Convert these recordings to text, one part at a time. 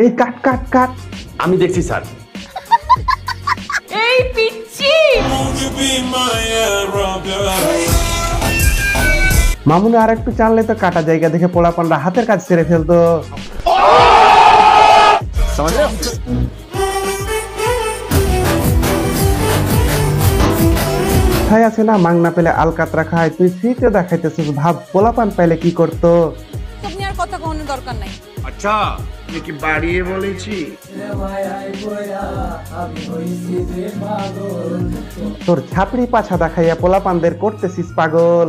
এই কাট কাট কাট, আমি দেখছি স্যার। এই পিচ্চি মামুনি আর একটু চাললে তো কাটা জায়গা দেখে পোলাপানরা হাতের কাজ ছেড়ে ফেলতো। তাই আছে না, মাংনা পেলে আলকাতরা খায়, তুই ফ্রিতে দেখাইতেছিস, ভাব পোলাপান পাইলে কি করতো। তুমি আর কথা কোনো দরকার নাই। আচ্ছা আমি কি বাড়িয়ে বলেছি? তোর ছাপড়ি পাছা দেখাইয়া পোলাপানদের করতেছিস পাগল।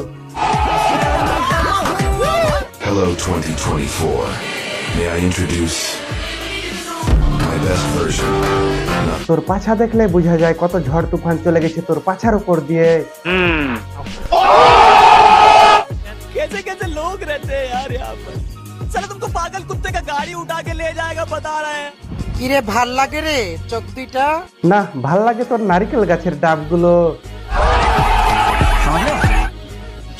Hello 2024. May I introduce my best version? তোর পাছা দেখলে বোঝা যায় কত ঝড় তুফান চলে গেছে তোর পাছার উপর দিয়ে। कैसे कैसे लोग रहते हैं यार यहाँ पर। चलो तुमको पागल कुत्ते का गाड़ी उठा के ले जाएगा बता रहे हैं। কিরে ভাল লাগে রে চোখ দুইটা? না, ভাল লাগে তোর নারিকেল গাছের ডাবগুলো।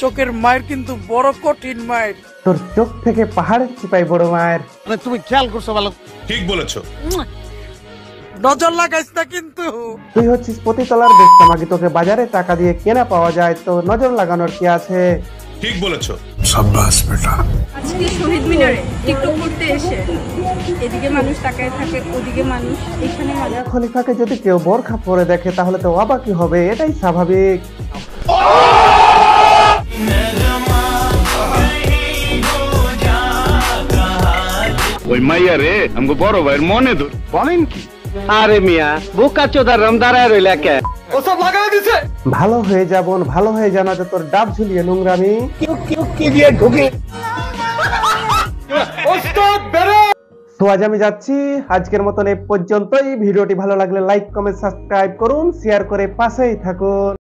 চোখের মায়ের কিন্তু বড় কঠিন মায়ের। তোর চোখ থেকে পাহাড়ের চিপাই বড় মায়ের। তুমি খেয়াল করছো ভালো? ঠিক বলেছো। নজর লাগাইস না কিন্তু। তুই হচ্ছিস প্রতিতলার বেচতামাগি, তোকে বাজারে টাকা দিয়ে কেনা পাওয়া যায়, তো নজর লাগানোর কি আছে? ঠিক বলেছো। Shabash beta. আজকে শহীদ মিনারে টিকটক করতে এসে এদিকে মানুষ তাকায় থাকে, ওদিকে মানুষ, এখানে মানুষ। খলিফাকে যদি কেউ বোরখা পরে দেখে তাহলে তো অবাকই হবে, এটাই স্বাভাবিক। ওই মাইয়া রে আমগো বড় ভাইয়ের মনে ধর। বলেন কি? আরে মিয়া বোকা চোদার রম দাঁড়ায় রইল একে। ওসব লাগাই দিছে। ভালো হয়ে যাবন, ভালো হয়ে জানা যে তোর ডাব ঝুলিয়ে নোংরামি। কি দিয়ে ঢুকে? ওস্তাদ বেরো। তো আজ আমি যাচ্ছি, আজকের মতন এই পর্যন্তই। ভিডিওটি ভালো লাগলে লাইক কমেন্ট সাবস্ক্রাইব করুন, শেয়ার করে পাশেই থাকুন।